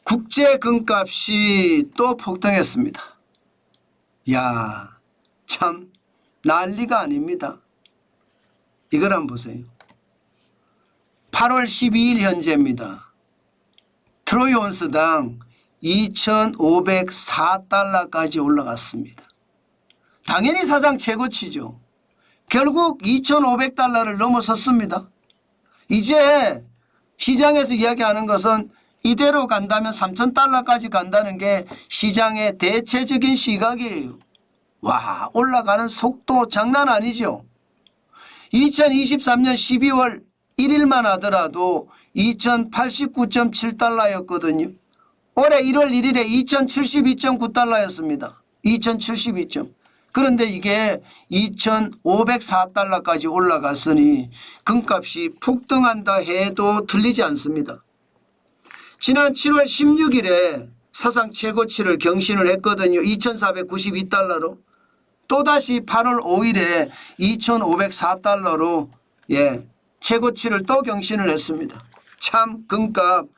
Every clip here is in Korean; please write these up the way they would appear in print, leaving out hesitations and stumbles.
국제 금값이 또 폭등했습니다. 야, 참 난리가 아닙니다. 이걸 한번 보세요. 8월 12일 현재입니다. 트로이 온스당 2,504달러까지 올라갔습니다. 당연히 사상 최고치죠. 결국 2,500달러를 넘어섰습니다. 이제 시장에서 이야기하는 것은 이대로 간다면 3,000달러까지 간다는 게 시장의 대체적인 시각이에요. 와, 올라가는 속도 장난 아니죠. 2023년 12월 1일만 하더라도 2,089.7달러였거든요. 올해 1월 1일에 2,072.9달러였습니다. 2,072점. 그런데 이게 2,504달러까지 올라갔으니 금값이 폭등한다 해도 틀리지 않습니다. 지난 7월 16일에 사상 최고치를 경신을 했거든요. 2,492달러로. 또다시 8월 5일에 2,504달러로 최고치를 또 경신을 했습니다. 참 금값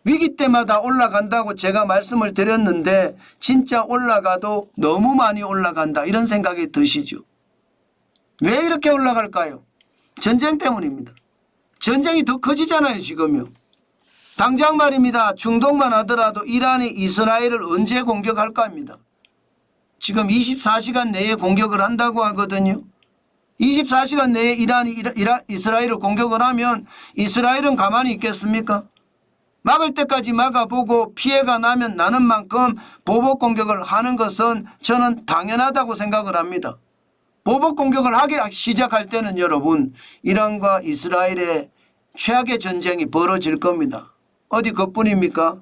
위기 때마다 올라간다고 제가 말씀을 드렸는데 진짜 올라가도 너무 많이 올라간다 이런 생각이 드시죠. 왜 이렇게 올라갈까요? 전쟁 때문입니다. 전쟁이 더 커지잖아요 지금요. 당장 말입니다. 중동만 하더라도 이란이 이스라엘을 언제 공격할까 합니다. 지금 24시간 내에 공격을 한다고 하거든요. 24시간 내에 이란이 이스라엘을 공격을 하면 이스라엘은 가만히 있겠습니까? 막을 때까지 막아보고 피해가 나면 나는 만큼 보복 공격을 하는 것은 저는 당연하다고 생각을 합니다. 보복 공격을 하기 시작할 때는 여러분 이란과 이스라엘의 최악의 전쟁이 벌어질 겁니다. 어디 그뿐입니까?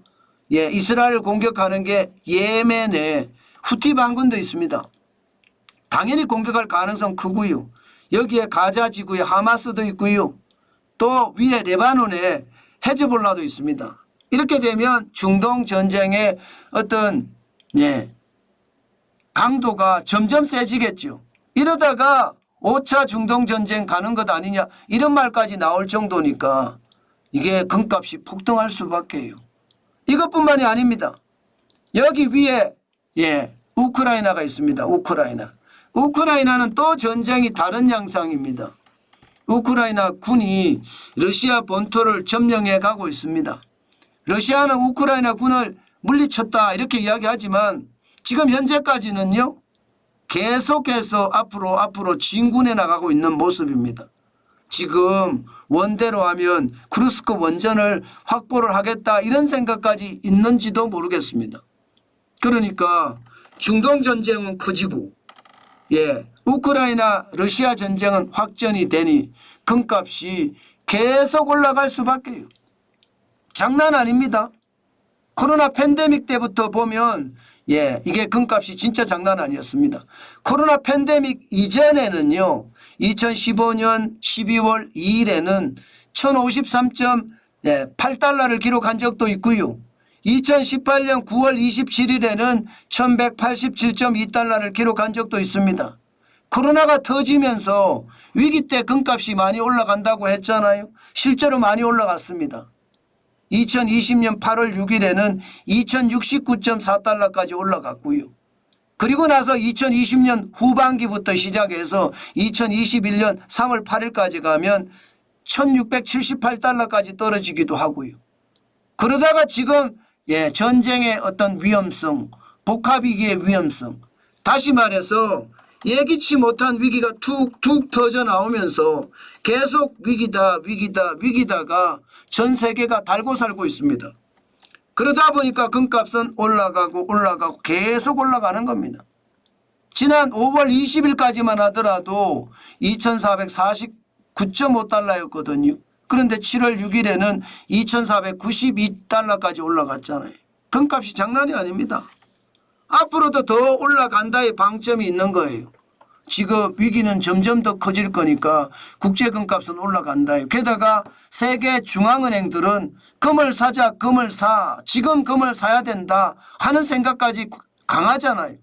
이스라엘을 공격하는 게 예멘에 후티 반군도 있습니다. 당연히 공격할 가능성 크고요. 여기에 가자 지구에 하마스도 있고요. 또 위에 레바논에 헤즈볼라도 있습니다. 이렇게 되면 중동 전쟁의 어떤 강도가 점점 세지겠죠. 이러다가 5차 중동 전쟁 가는 것 아니냐 이런 말까지 나올 정도니까 이게 금값이 폭등할 수밖에요. 이것뿐만이 아닙니다. 여기 위에 우크라이나가 있습니다. 우크라이나는 또 전쟁이 다른 양상입니다. 우크라이나 군이 러시아 본토를 점령해 가고 있습니다. 러시아는 우크라이나 군을 물리쳤다 이렇게 이야기하지만 지금 현재까지는요. 계속해서 앞으로 진군해 나가고 있는 모습입니다. 지금 원대로 하면 크루스크 원전을 확보를 하겠다 이런 생각까지 있는지도 모르겠습니다. 그러니까 중동 전쟁은 커지고 우크라이나 러시아 전쟁은 확전이 되니 금값이 계속 올라갈 수밖에요. 장난 아닙니다. 코로나 팬데믹 때부터 보면 이게 금값이 진짜 장난 아니었습니다. 코로나 팬데믹 이전에는요. 2015년 12월 2일에는 1,053.8달러를 기록한 적도 있고요. 2018년 9월 27일에는 1,187.2달러를 기록한 적도 있습니다. 코로나가 터지면서 위기 때 금값이 많이 올라간다고 했잖아요. 실제로 많이 올라갔습니다. 2020년 8월 6일에는 2,069.4달러까지 올라갔고요. 그리고 나서 2020년 후반기부터 시작해서 2021년 3월 8일까지 가면 1,678달러까지 떨어지기도 하고요. 그러다가 지금 전쟁의 어떤 위험성, 복합위기의 위험성, 다시 말해서 예기치 못한 위기가 툭툭 터져 나오면서 계속 위기다가 전 세계가 달고 살고 있습니다. 그러다 보니까 금값은 올라가고 계속 올라가는 겁니다. 지난 5월 20일까지만 하더라도 2,449.5달러였거든요. 그런데 7월 6일에는 2,492달러까지 올라갔잖아요. 금값이 장난이 아닙니다. 앞으로도 더 올라간다의 방점이 있는 거예요. 지금 위기는 점점 더 커질 거니까 국제 금값은 올라간다. 게다가 세계 중앙은행들은 금을 사자, 금을 사, 지금 금을 사야 된다 하는 생각까지 강하잖아요.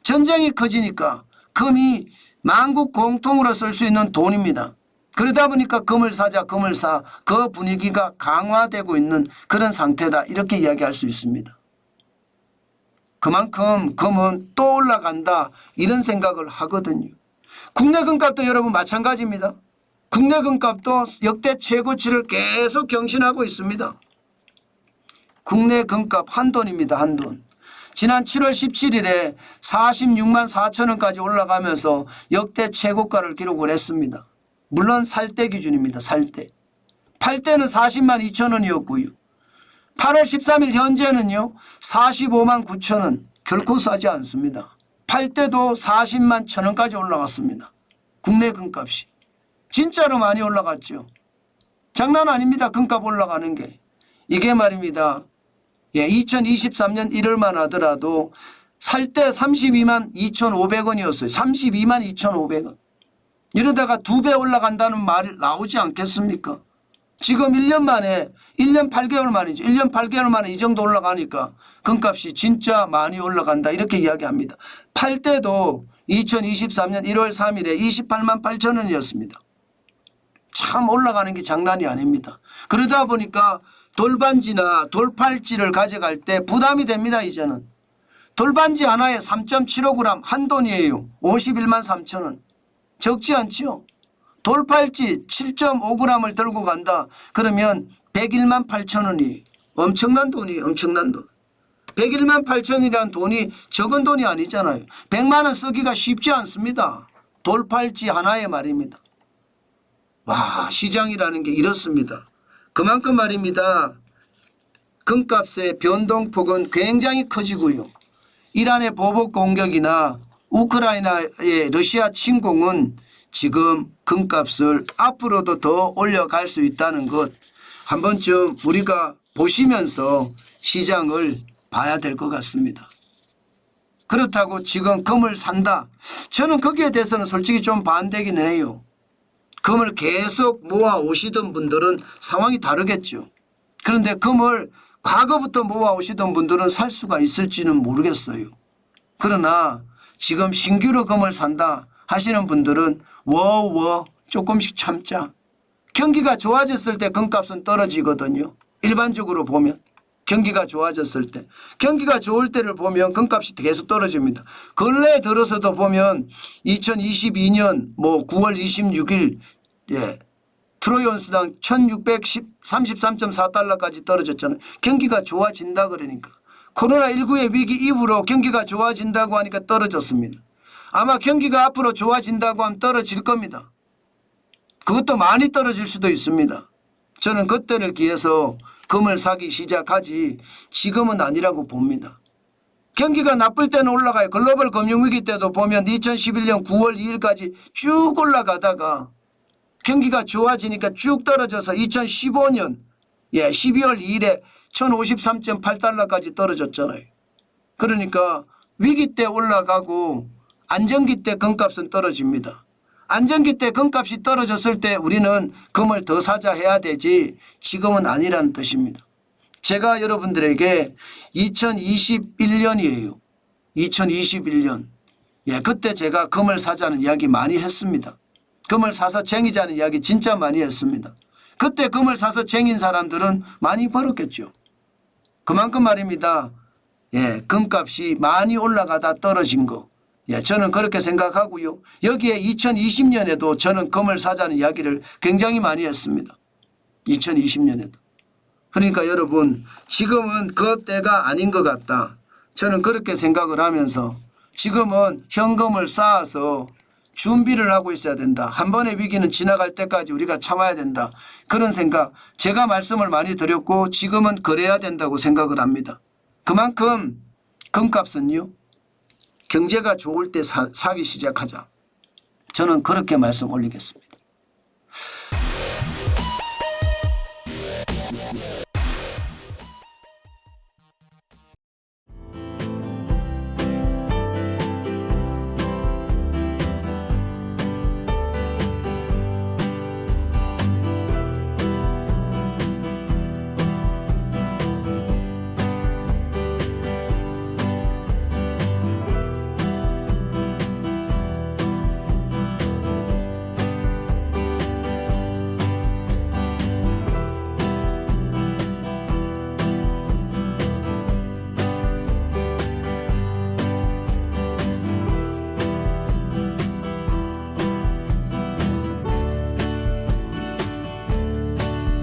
전쟁이 커지니까 금이 만국 공통으로 쓸 수 있는 돈입니다. 그러다 보니까 금을 사자 금을 사 그 분위기가 강화되고 있는 그런 상태다 이렇게 이야기할 수 있습니다. 그만큼 금은 또 올라간다 이런 생각을 하거든요. 국내 금값도 여러분 마찬가지입니다. 국내 금값도 역대 최고치를 계속 경신하고 있습니다. 국내 금값 한돈입니다. 한돈. 지난 7월 17일에 46만 4천 원까지 올라가면서 역대 최고가를 기록을 했습니다. 물론 살 때 기준입니다. 살 때. 팔 때는 40만 2천 원이었고요. 8월 13일 현재는요 45만 9천 원 결코 싸지 않습니다. 팔 때도 40만 1천 원까지 올라갔습니다. 국내 금값이. 진짜로 많이 올라갔죠. 장난 아닙니다. 금값 올라가는 게. 이게 말입니다. 2023년 1월만 하더라도 살 때 32만 2,500원이었어요. 32만 2,500원. 이러다가 2배 올라간다는 말 나오지 않겠습니까? 지금 1년 만에 1년 8개월 만이죠. 1년 8개월 만에 이 정도 올라가니까 금값이 진짜 많이 올라간다 이렇게 이야기합니다. 팔 때도 2023년 1월 3일에 28만 8천 원이었습니다. 참 올라가는 게 장난이 아닙니다. 그러다 보니까 돌반지나 돌팔찌를 가져갈 때 부담이 됩니다. 이제는. 돌반지 하나에 3.75g 한돈이에요. 51만 3천 원. 적지 않죠. 돌팔찌 7.5g을 들고 간다. 그러면 101만 8천 원이 엄청난 돈이에요. 엄청난 돈. 101만 8천이라는 돈이 적은 돈이 아니잖아요. 100만 원 쓰기가 쉽지 않습니다. 돌팔찌 하나에 말입니다. 와, 시장이라는 게 이렇습니다. 그만큼 말입니다. 금값의 변동폭은 굉장히 커지고요. 이란의 보복 공격이나 우크라이나의 러시아 침공은 지금 금값을 앞으로도 더 올려갈 수 있다는 것 한 번쯤 우리가 보시면서 시장을 봐야 될 것 같습니다. 그렇다고 지금 금을 산다. 저는 거기에 대해서는 솔직히 좀 반대기는 해요. 금을 계속 모아 오시던 분들은 상황이 다르겠죠. 그런데 금을 과거부터 모아 오시던 분들은 살 수가 있을지는 모르겠어요. 그러나 지금 신규로 금을 산다 하시는 분들은 조금씩 참자. 경기가 좋아졌을 때 금값은 떨어지거든요. 일반적으로 보면 경기가 좋아졌을 때. 경기가 좋을 때를 보면 금값이 계속 떨어집니다. 근래에 들어서도 보면 2022년 9월 26일 트로이 온스당 1633.4달러까지 떨어졌잖아요. 경기가 좋아진다 그러니까. 코로나19의 위기 이후로 경기가 좋아진다고 하니까 떨어졌습니다. 아마 경기가 앞으로 좋아진다고 하면 떨어질 겁니다. 그것도 많이 떨어질 수도 있습니다. 저는 그때를 기해서 금을 사기 시작하지 지금은 아니라고 봅니다. 경기가 나쁠 때는 올라가요. 글로벌 금융위기 때도 보면 2011년 9월 2일까지 쭉 올라가다가 경기가 좋아지니까 쭉 떨어져서 2015년 12월 2일에 1053.8달러까지 떨어졌잖아요. 그러니까 위기 때 올라가고 안정기 때 금값은 떨어집니다. 안정기 때 금값이 떨어졌을 때 우리는 금을 더 사자 해야 되지 지금은 아니라는 뜻입니다. 제가 여러분들에게 2021년이에요. 2021년. 그때 제가 금을 사자는 이야기 많이 했습니다. 금을 사서 쟁이자는 이야기 진짜 많이 했습니다. 그때 금을 사서 쟁인 사람들은 많이 벌었겠죠. 그만큼 말입니다. 금값이 많이 올라가다 떨어진 거. 저는 그렇게 생각하고요. 여기에 2020년에도 저는 금을 사자는 이야기를 굉장히 많이 했습니다. 2020년에도. 그러니까 여러분 지금은 그 때가 아닌 것 같다. 저는 그렇게 생각을 하면서 지금은 현금을 쌓아서 준비를 하고 있어야 된다. 한 번의 위기는 지나갈 때까지 우리가 참아야 된다. 그런 생각 제가 말씀을 많이 드렸고 지금은 그래야 된다고 생각을 합니다. 그만큼 금값은요. 경제가 좋을 때 사기 시작하자. 저는 그렇게 말씀 올리겠습니다.